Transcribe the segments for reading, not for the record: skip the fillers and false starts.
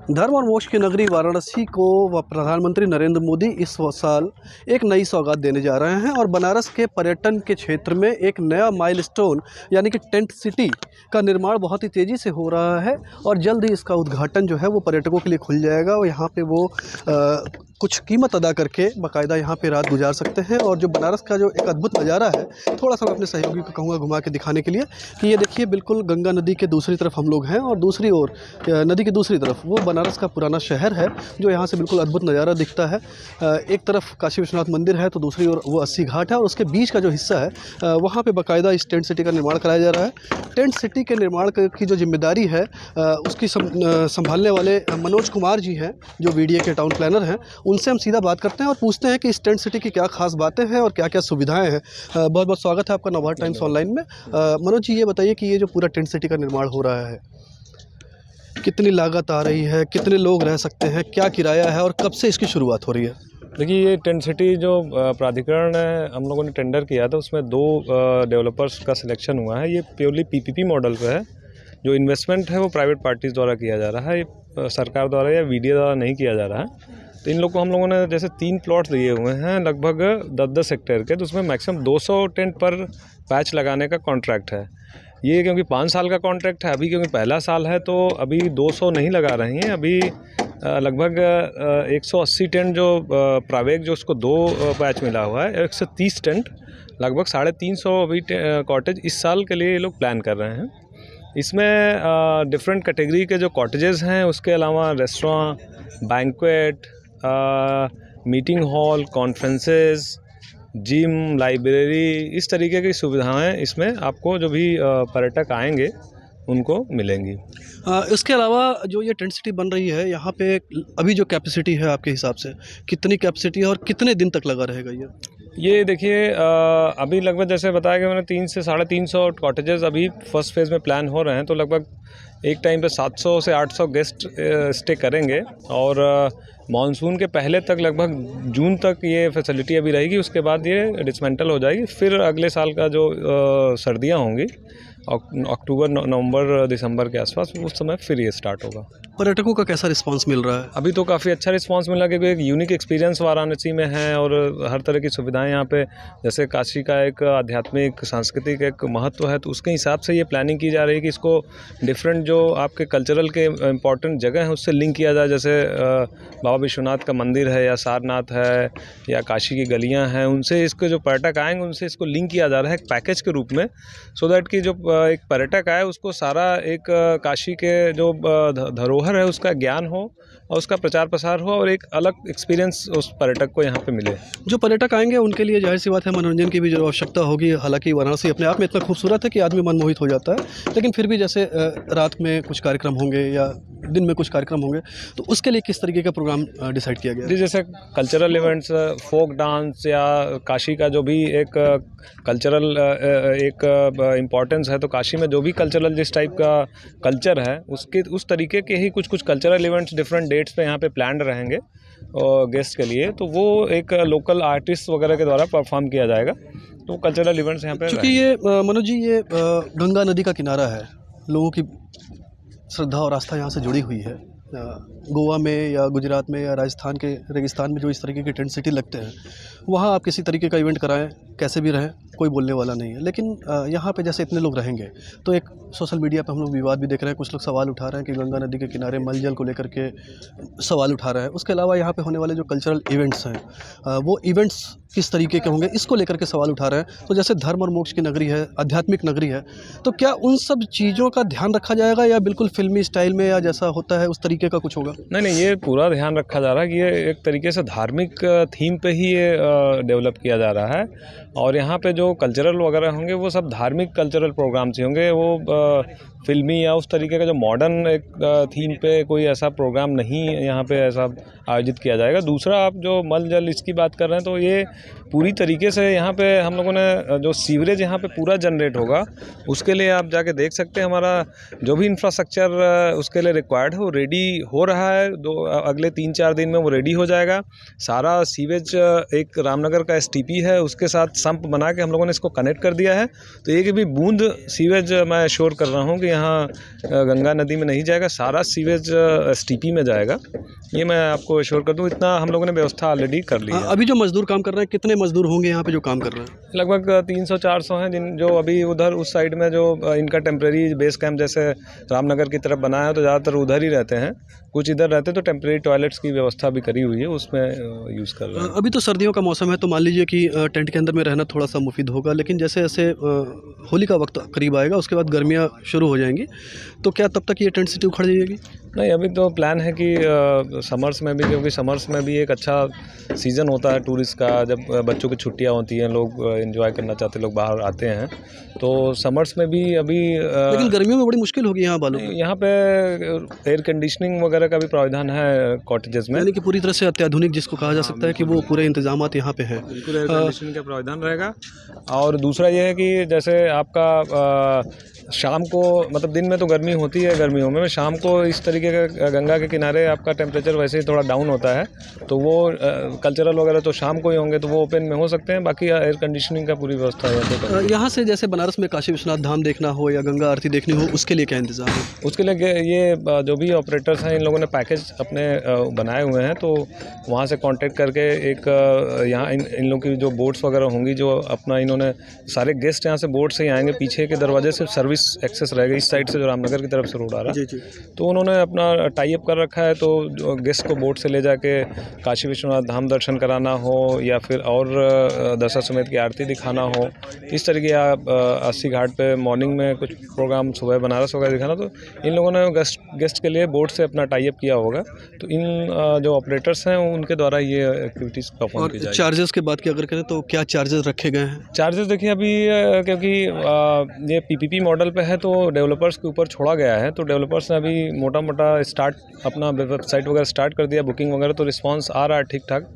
धर्म और मोक्ष की नगरी वाराणसी को प्रधानमंत्री नरेंद्र मोदी इस साल एक नई सौगात देने जा रहे हैं और बनारस के पर्यटन के क्षेत्र में एक नया माइलस्टोन यानी कि टेंट सिटी का निर्माण बहुत ही तेज़ी से हो रहा है और जल्द ही इसका उद्घाटन जो है वो पर्यटकों के लिए खुल जाएगा और यहाँ पे वो कुछ कीमत अदा करके बाकायदा यहाँ पे रात गुजार सकते हैं। और जो बनारस का जो एक अद्भुत नज़ारा है, थोड़ा सा मैं अपने सहयोगी को कहूँगा घुमा के दिखाने के लिए कि ये देखिए बिल्कुल गंगा नदी के दूसरी तरफ हम लोग हैं और दूसरी ओर नदी की दूसरी तरफ वो बनारस का पुराना शहर है जो यहाँ से बिल्कुल अद्भुत नज़ारा दिखता है। एक तरफ काशी विश्वनाथ मंदिर है तो दूसरी ओर वो 80 घाट है और उसके बीच का जो हिस्सा है वहाँ पे बाकायदा इस टेंट सिटी का निर्माण कराया जा रहा है। टेंट सिटी के निर्माण की जो जिम्मेदारी है उसकी संभालने वाले मनोज कुमार जी हैं जो वीडीए के टाउन प्लानर हैं। उनसे हम सीधा बात करते हैं और पूछते हैं कि इस टेंट सिटी की क्या खास बातें हैं और क्या क्या सुविधाएं हैं। बहुत बहुत स्वागत है आपका नवभारत टाइम्स ऑनलाइन में। मनोज जी, ये बताइए कि ये जो पूरा टेंट सिटी का निर्माण हो रहा है, कितनी लागत आ रही है, कितने लोग रह सकते हैं, क्या किराया है और कब से इसकी शुरुआत हो रही है? देखिए, ये टेंट सिटी जो प्राधिकरण है, हम लोगों ने टेंडर किया था, उसमें 2 डेवलपर्स का सिलेक्शन हुआ है। ये प्योरली पीपीपी मॉडल पे है। जो इन्वेस्टमेंट है वो प्राइवेट पार्टीज़ द्वारा किया जा रहा है, ये सरकार द्वारा या वीडियो द्वारा नहीं किया जा रहा है। तो इन लोग को हम लोगों ने जैसे 3 प्लॉट्स दिए हुए हैं लगभग 10-10 हेक्टेयर के, तो उसमें मैक्सिमम 200 टेंट पर पैच लगाने का कॉन्ट्रैक्ट है। ये क्योंकि 5 साल का कॉन्ट्रैक्ट है, अभी क्योंकि पहला साल है तो अभी 200 नहीं लगा रही हैं। अभी लगभग 180 टेंट जो प्रावेग जो उसको 2 पैच मिला हुआ है, 130 टेंट लगभग 350 अभी कॉटेज इस साल के लिए ये लोग प्लान कर रहे हैं। इसमें डिफरेंट कैटेगरी के जो कॉटेजेस हैं, उसके अलावा restaurant, banquet, meeting hall, conferences, gym, library, इस तरीके की सुविधाएं इसमें आपको जो भी पर्यटक आएंगे उनको मिलेंगी। इसके अलावा जो ये टेंट सिटी बन रही है यहाँ पे अभी जो कैपेसिटी है आपके हिसाब से कितनी कैपेसिटी है और कितने दिन तक लगा रहेगा ये देखिए, अभी लगभग जैसे बताया कि मैंने 300 से 350 कॉटेजेस अभी फर्स्ट फेज़ में प्लान हो रहे हैं, तो लगभग एक टाइम पे 700 से 800 गेस्ट स्टे करेंगे और मानसून के पहले तक लगभग जून तक ये फैसिलिटी अभी रहेगी। उसके बाद ये डिसमेंटल हो जाएगी। फिर अगले साल का जो सर्दियाँ होंगी अक्टूबर, नवंबर, दिसंबर के आसपास, उस समय फिर ये स्टार्ट होगा। पर्यटकों का कैसा रिस्पांस मिल रहा है? अभी तो काफ़ी अच्छा रिस्पांस मिला क्योंकि एक यूनिक एक्सपीरियंस वाराणसी में है और हर तरह की सुविधाएं यहाँ पे, जैसे काशी का एक आध्यात्मिक सांस्कृतिक एक महत्व है, तो उसके हिसाब से ये प्लानिंग की जा रही है कि इसको डिफरेंट जो आपके कल्चरल के इम्पॉर्टेंट जगह हैं उससे लिंक किया जाए। जैसे बाबा विश्वनाथ का मंदिर है या सारनाथ है या काशी की गलियाँ हैं, उनसे इसको जो पर्यटक आएंगे उनसे इसको लिंक किया जा रहा है एक पैकेज के रूप में, सो दैट कि जो एक पर्यटक आए उसको सारा एक काशी के जो धरोहर है उसका ज्ञान हो और उसका प्रचार प्रसार हो और एक अलग एक्सपीरियंस उस पर्यटक को यहाँ पे मिले। जो पर्यटक आएंगे उनके लिए जाहिर सी बात है मनोरंजन की भी जो आवश्यकता होगी। हालांकि वाराणसी अपने आप में इतना खूबसूरत है कि आदमी मनमोहित हो जाता है, लेकिन फिर भी जैसे रात में कुछ कार्यक्रम होंगे या दिन में कुछ कार्यक्रम होंगे, तो उसके लिए किस तरीके का प्रोग्राम डिसाइड किया गया? जी, जैसे कल्चरल इवेंट्स, फोक डांस या काशी का जो भी एक कल्चरल एक इम्पॉर्टेंस है, तो काशी में जो भी कल्चरल जिस टाइप का कल्चर है उसके उस तरीके के ही कुछ कल्चरल इवेंट्स डिफरेंट डेट्स पे यहाँ पे प्लान्ड रहेंगे और गेस्ट के लिए, तो वो एक लोकल आर्टिस्ट वगैरह के द्वारा परफॉर्म किया जाएगा। तो कल्चरल इवेंट्स यहाँ पे, क्योंकि ये मनोज जी ये गंगा नदी का किनारा है, लोगों की श्रद्धा और आस्था यहाँ से जुड़ी हुई है। गोवा में या गुजरात में या राजस्थान के रेगिस्तान में जो इस तरीके के टेंट सिटी लगते हैं, वहाँ आप किसी तरीके का इवेंट कराएं, कैसे भी रहें, कोई बोलने वाला नहीं है। लेकिन यहाँ पे जैसे इतने लोग रहेंगे तो एक सोशल मीडिया पे हम लोग विवाद भी देख रहे हैं, कुछ लोग सवाल उठा रहे हैं कि गंगा नदी के किनारे मल जल को लेकर के सवाल उठा रहे हैं। उसके अलावा यहाँ पे होने वाले जो कल्चरल इवेंट्स हैं वो इवेंट्स किस तरीके के होंगे, इसको लेकर के सवाल उठा रहे हैं। तो जैसे धर्म और मोक्ष की नगरी है, आध्यात्मिक नगरी है, तो क्या उन सब चीज़ों का ध्यान रखा जाएगा या बिल्कुल फिल्मी स्टाइल में या जैसा होता है उस तरीके का कुछ होगा? नहीं, ये पूरा ध्यान रखा जा रहा है कि ये एक तरीके से धार्मिक थीम पे ही ये डेवलप किया जा रहा है और यहाँ पे जो कल्चरल वगैरह होंगे वो सब धार्मिक कल्चरल प्रोग्राम्स ही होंगे। वो फिल्मी या उस तरीके का जो मॉडर्न एक थीम पे कोई ऐसा प्रोग्राम नहीं यहाँ पे ऐसा आयोजित किया जाएगा। दूसरा, आप जो मल जल इसकी बात कर रहे हैं, तो ये पूरी तरीके से यहाँ पे हम लोगों ने जो सीवरेज यहाँ पे पूरा जनरेट होगा, उसके लिए आप जाके देख सकते हैं। हमारा जो भी इंफ्रास्ट्रक्चर उसके लिए रिक्वायर्ड है वो रेडी हो रहा है। अगले 3-4 दिन में वो रेडी हो जाएगा। सारा सीवेज एक रामनगर का STP है, उसके साथ संप बना के हम लोगों ने इसको कनेक्ट कर दिया है। तो एक भी बूंद सीवेज मैं श्योर कर रहा हूँ कि यहाँ गंगा नदी में नहीं जाएगा, सारा सीवेज एसटीपी में जाएगा। ये मैं आपको एश्योर कर दूँ, इतना हम लोगों ने व्यवस्था ऑलरेडी कर ली है। अभी जो मजदूर काम कर रहे हैं, कितने मजदूर होंगे यहाँ पे जो काम कर रहे हैं? लगभग 300-400 हैं, जिन जो अभी उधर उस साइड में जो इनका टेम्प्रेरी बेस कैंप जैसे रामनगर की तरफ बना है तो ज़्यादातर उधर ही रहते हैं। कुछ इधर रहते तो टेम्प्रेरी टॉयलेट्स की व्यवस्था भी करी हुई है, उसमें यूज़ कर रहे हैं। अभी तो सर्दियों का मौसम है, तो मान लीजिए कि टेंट के अंदर में रहना थोड़ा सा मुफीद होगा, लेकिन जैसे जैसे होली का वक्त करीब आएगा उसके बाद गर्मियाँ शुरू हो जाएंगी, तो क्या तब तक ये टेंट सिटी उखड़ जाएगी? नहीं, अभी तो प्लान है कि समर्स में भी, क्योंकि समर्स में भी एक अच्छा सीज़न होता है टूरिस्ट का, जब बच्चों की छुट्टियां होती हैं, लोग एंजॉय करना चाहते हैं, लोग बाहर आते हैं, तो समर्स में भी अभी लेकिन गर्मियों में बड़ी मुश्किल होगी यहाँ वालों को। यहाँ पे एयर कंडीशनिंग वगैरह का भी प्रावधान है कॉटेजेस में। यानी कि पूरी तरह से अत्याधुनिक जिसको कहा जा सकता है कि वो पूरे इंतजामात यहाँ पे है। बिल्कुल एयर कंडीशनिंग का प्रावधान रहेगा। और दूसरा ये है कि जैसे आपका शाम को, मतलब दिन में तो गर्मी होती है गर्मियों में, शाम को इस तरीके का गंगा के किनारे आपका टेम्परेचर वैसे ही थोड़ा डाउन होता है, तो वो कल्चरल वगैरह तो शाम को ही होंगे, तो वो ओपन में हो सकते हैं। बाकी एयर कंडीशनिंग का पूरी व्यवस्था है। यहाँ से जैसे बनारस में काशी विश्वनाथ धाम देखना हो या गंगा आरती देखनी हो, उसके लिए क्या इंतजाम है? उसके लिए ये जो भी ऑपरेटर्स हैं, इन लोगों ने पैकेज अपने बनाए हुए हैं, तो वहाँ से कांटेक्ट करके एक यहाँ इन लोगों की जो बोट्स वगैरह होंगी, जो अपना इन्होंने सारे गेस्ट यहाँ से बोट से ही आएंगे, पीछे के दरवाजे से सर्विस एक्सेस रहेगा, इस साइड से जो रामनगर की तरफ से रोड आ रहा है, तो उन्होंने अपना टाई अप कर रखा है। तो जो गेस्ट को बोट से ले जाके काशी विश्वनाथ धाम दर्शन कराना हो या फिर और दशाश्वमेध की आरती दिखाना हो, इस तरीके आप 80 घाट पे मॉर्निंग में कुछ प्रोग्राम सुबह बनारस वगैरह दिखाना, तो इन लोगों ने गेस्ट के लिए बोट से अपना टाई अप किया होगा। तो इन जो ऑपरेटर्स हैं उनके द्वारा ये एक्टिविटीज़ परफॉर्म की जाएगी। चार्जेस की बात की अगर करें तो क्या चार्जेस रखे गए हैं? चार्जेस देखिए अभी क्योंकि ये पीपीपी मॉडल पे है, तो डेवलपर्स के ऊपर छोड़ा गया है, तो डेवलपर्स ने अभी मोटा मोटा स्टार्ट अपना वेबसाइट वगैरह स्टार्ट कर दिया, बुकिंग वगैरह, तो रिस्पांस आ रहा है ठीक ठाक।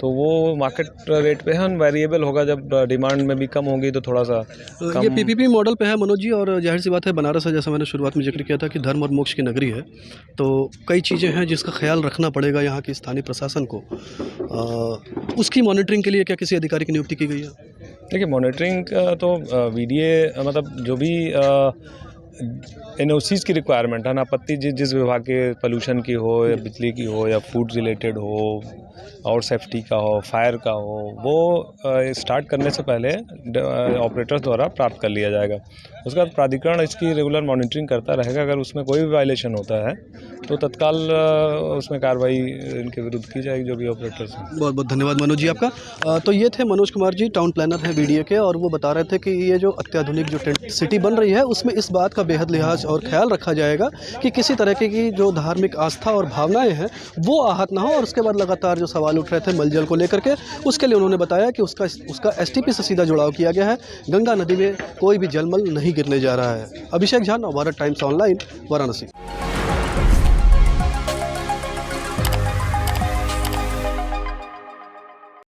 तो वो मार्केट रेट पे है, वेरिएबल होगा, जब डिमांड में भी कम होगी तो थोड़ा सा ये पीपीपी मॉडल पे है मनोज जी। और जाहिर सी बात है, बनारस है, जैसा मैंने शुरुआत में जिक्र किया था कि धर्म और मोक्ष की नगरी है, तो कई चीज़ें हैं जिसका ख्याल रखना पड़ेगा यहाँ की स्थानीय प्रशासन को। उसकी मॉनिटरिंग के लिए क्या किसी अधिकारी की नियुक्ति की गई है? देखिए, मॉनिटरिंग तो वीडीए मतलब जो भी एनओसीज़ की रिक्वायरमेंट है, आपत्ति जिस विभाग के, पोल्यूशन की हो या बिजली की हो या फूड रिलेटेड हो और सेफ्टी का हो, फायर का हो, वो स्टार्ट करने से पहले ऑपरेटर्स द्वारा प्राप्त कर लिया जाएगा। उसके बाद प्राधिकरण इसकी रेगुलर मॉनिटरिंग करता रहेगा। अगर उसमें कोई भी वायलेशन होता है तो तत्काल उसमें कार्रवाई इनके विरुद्ध की जाएगी, जो भी ऑपरेटर्स हैं। बहुत बहुत धन्यवाद मनोज जी आपका। तो ये थे मनोज कुमार जी, टाउन प्लानर हैं वीडीए के, और वो बता रहे थे कि ये जो अत्याधुनिक जो टेंट सिटी बन रही है उसमें इस बात का बेहद लिहाज और ख्याल रखा जाएगा कि किसी तरह की जो धार्मिक आस्था और भावनाएं हैं वो आहत ना हो। और उसके बाद लगातार जो सवाल उठ रहे थे मलजल को लेकर के, उसके लिए उन्होंने बताया कि उसका एसटीपी से सीधा जुड़ाव किया गया है। गंगा नदी में कोई भी जलमल नहीं गिरने जा रहा है। Abhishek Jha, Navbharat times online, Varanasi.